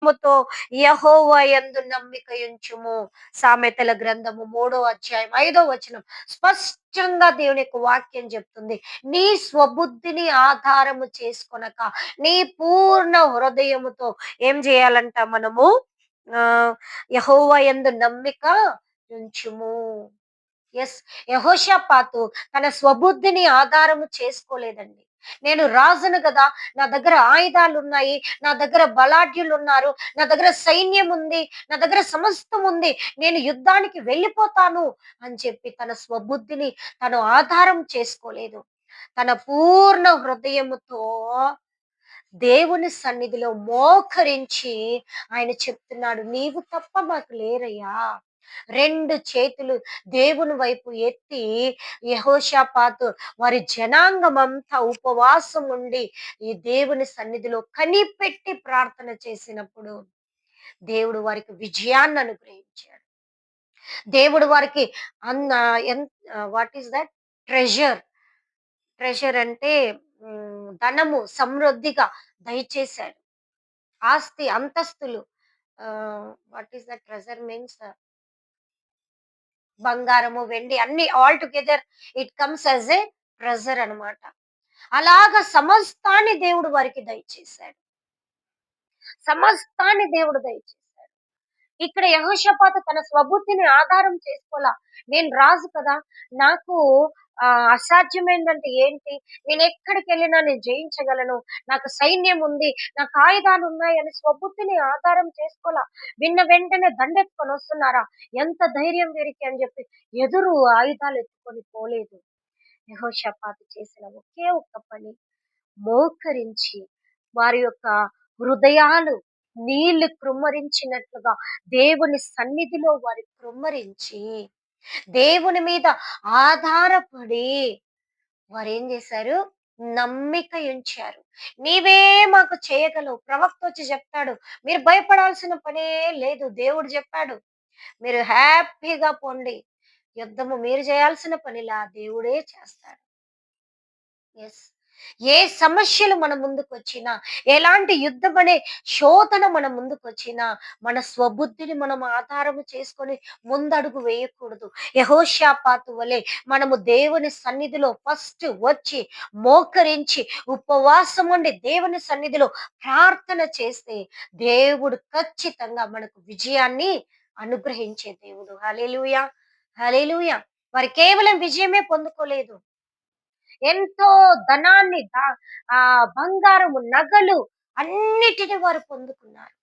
హృదయముతో యెహోవా యందు నమ్మిక ఉంచుము. సామెతల గ్రంథము 3వ అధ్యాయం 5వ వచనం స్పష్టంగా దేవుని యొక్క వాక్యం చెప్తుంది. నీ స్వబుద్ధిని ఆధారము చేసుకొనక నీ పూర్ణ హృదయముతో ఏం చేయాలంట మనము? యెహోవా యందు నమ్మిక ఉంచుము. ఎస్, యెహోషాపాతు తన స్వబుద్ధిని ఆధారము చేసుకోలేదండి. నేను రాజును కదా, నా దగ్గర ఆయుధాలు ఉన్నాయి, నా దగ్గర బలాఢ్యులు ఉన్నారు, నా దగ్గర సైన్యం ఉంది, నా దగ్గర సమస్తం ఉంది, నేను యుద్ధానికి వెళ్ళిపోతాను అని చెప్పి తన స్వబుద్ధిని తను ఆధారం చేసుకోలేదు. తన పూర్ణ హృదయముతో దేవుని సన్నిధిలో మోకరించి ఆయన చెప్తున్నాడు, నీవు తప్ప మాకు లేరయ్యా. 2 చేతులు దేవుని వైపు ఎత్తి యెహోషాపాతు వారి జనాంగమంతా ఉపవాసం ఉండి ఈ దేవుని సన్నిధిలో కనిపెట్టి ప్రార్థన చేసినప్పుడు దేవుడు వారికి విజయాన్ని అనుగ్రహించాడు. దేవుడు వారికి అన్న what is that? Treasure. Treasure అంటే ధనము సమృద్ధిగా దయచేశాడు. ఆస్తి అంతస్తులు, what is that? Treasure means బంగారము, వెండి అన్ని all together it comes as a treasure అన్నమాట. అలాగా సమస్తాన్ని దేవుడు వారికి దయచేశాడు. సమస్తాన్ని దేవుడు దయచేశాడు. ఇక్కడ యెహోషాపాతు తన స్వబుద్ధిని ఆధారం చేసుకోలా. నేను రాజు కదా, నాకు అసాధ్యమైందంటే ఏంటి? నేను ఎక్కడికెళ్ళినా నేను జయించగలను, నాకు సైన్యం ఉంది, నాకు ఆయుధాలు ఉన్నాయి అని స్వబుద్ధిని ఆధారం చేసుకోలా. విన్న వెంటనే దండెత్తుకొని వస్తున్నారా, ఎంత ధైర్యం వీరికి అని చెప్పి ఎదురు ఆయుధాలు ఎత్తుకొని పోలేదు. యెహోషాపాతు చేసిన ఒకే ఒక్క పని, మోకరించి వారి యొక్క హృదయాలు నీళ్లు కృమ్మరించినట్లుగా దేవుని సన్నిధిలో వారి కృమ్మరించి దేవుని మీద ఆధారపడి వారేం చేశారు? నమ్మిక ఉంచారు. నీవే మాకు చేయగలవు. ప్రవక్త వచ్చి చెప్తాడు, మీరు భయపడాల్సిన పనే లేదు. దేవుడు చెప్పాడు, మీరు హ్యాపీగా పొండి, యుద్ధము మీరు చేయాల్సిన పనిలా దేవుడే చేస్తాడు. ఎస్, ఏ సమస్యలు మన ముందుకు వచ్చినా, ఎలాంటి యుద్ధం అనే శోధన మన ముందుకు వచ్చినా, మన స్వబుద్ధిని మనం ఆధారము చేసుకొని ముందడుగు వేయకూడదు. యెహోషాపాతు వలె మనము దేవుని సన్నిధిలో ఫస్ట్ వచ్చి మోకరించి ఉపవాసం ఉండి దేవుని సన్నిధిలో ప్రార్థన చేస్తే దేవుడు ఖచ్చితంగా మనకు విజయాన్ని అనుగ్రహించే దేవుడు. హల్లెలూయా, హల్లెలూయా. వారు కేవలం విజయమే పొందుకోలేదు, ఎంతో ధనాన్ని, బంగారము, నగలు అన్నిటిని వారు పొందుకున్నారు.